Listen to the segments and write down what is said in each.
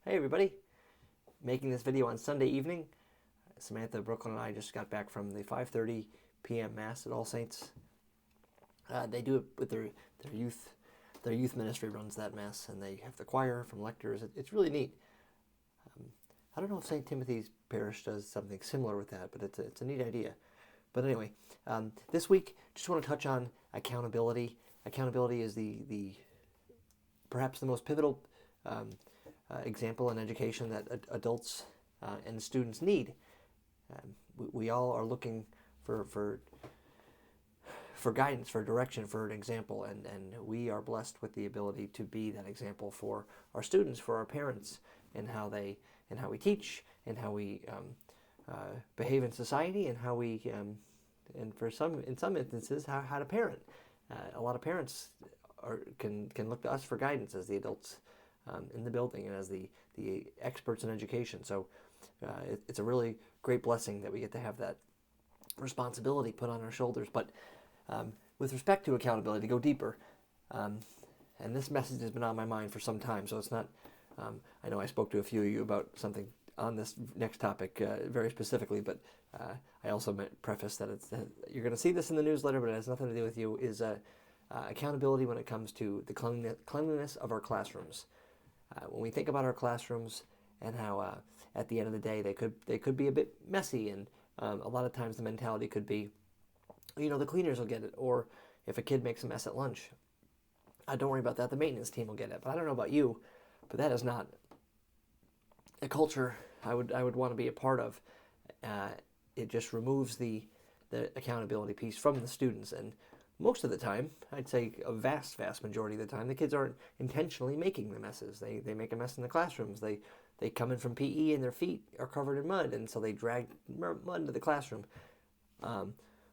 Hey everybody, making this video on Sunday evening. Samantha, Brooklyn, and I just got back from the 5:30 p.m. Mass at All Saints. They do it with their youth. Their youth ministry runs that Mass, and they have the choir from lectors. It's really neat. I don't know if St. Timothy's Parish does something similar with that, but it's a neat idea. But anyway, this week, just want to touch on accountability. Accountability is the perhaps the most pivotal um, example in education that adults and students need. We all are looking for guidance, for direction, for an example, and we are blessed with the ability to be that example for our students, for our parents, and how we teach, and how we behave in society, and how we and in some instances how to parent. A lot of parents can look to us for guidance as the adults in the building and as the experts in education. So it's a really great blessing that we get to have that responsibility put on our shoulders. But with respect to accountability, to go deeper, and this message has been on my mind for some time, so it's not, I know I spoke to a few of you about something on this next topic very specifically, but I also meant preface that you're going to see this in the newsletter, but it has nothing to do with you, is accountability when it comes to the cleanliness of our classrooms. When we think about our classrooms and how at the end of the day they could be a bit messy, and a lot of times the mentality could be, the cleaners will get it, or if a kid makes a mess at lunch, don't worry about that, the maintenance team will get it. But I don't know about you, but that is not a culture I would want to be a part of. It just removes the accountability piece from the students, and most of the time, I'd say a vast majority of the time, the kids aren't intentionally making the messes. They make a mess in the classrooms. They come in from PE and their feet are covered in mud, and so they drag mud into the classroom.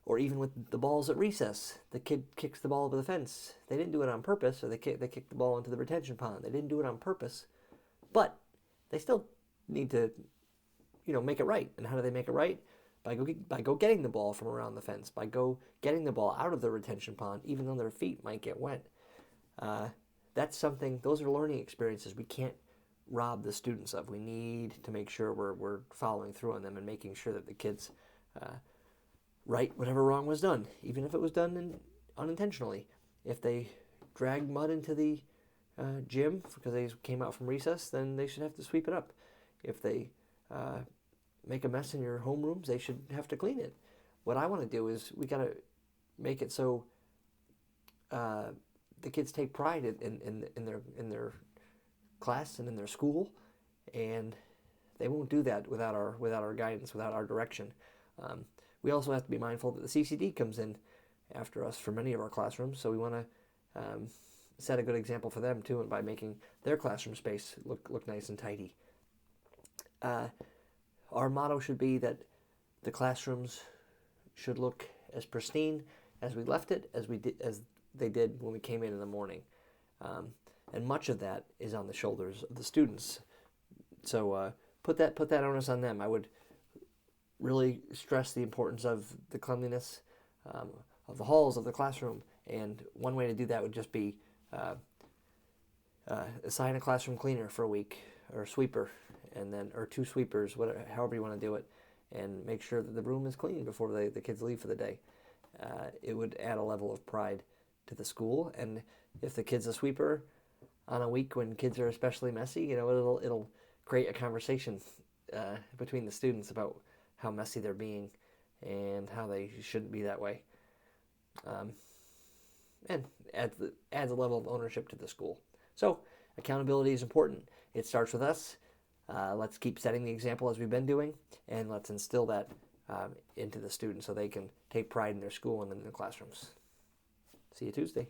Or even with the balls at recess, the kid kicks the ball over the fence. They didn't do it on purpose, or they kick the ball into the retention pond. They didn't do it on purpose, but they still need to, make it right. And how do they make it right? By go getting the ball from around the fence, by go getting the ball out of the retention pond, even though their feet might get wet. That's something, those are learning experiences we can't rob the students of. We need to make sure we're following through on them and making sure that the kids right whatever wrong was done, even if it was done unintentionally. If they dragged mud into the gym because they came out from recess, then they should have to sweep it up. If they make a mess in your homerooms, they should have to clean it. What I want to do is we got to make it so the kids take pride in their class and in their school, and they won't do that without our guidance, without our direction. We also have to be mindful that the CCD comes in after us for many of our classrooms, so we want to set a good example for them too, and by making their classroom space look nice and tidy. Our motto should be that the classrooms should look as pristine as we left it, as they did when we came in the morning. And much of that is on the shoulders of the students. So put that onus on them. I would really stress the importance of the cleanliness of the halls, of the classroom. And one way to do that would just be assign a classroom cleaner for a week, or a sweeper, and then, or two sweepers, whatever, however you want to do it, and make sure that the room is clean before the kids leave for the day. It would add a level of pride to the school, and if the kid's a sweeper on a week when kids are especially messy, it'll create a conversation between the students about how messy they're being and how they shouldn't be that way, and adds a level of ownership to the school. So accountability is important. It starts with us. Let's keep setting the example as we've been doing, and let's instill that into the students so they can take pride in their school and in their classrooms. See you Tuesday.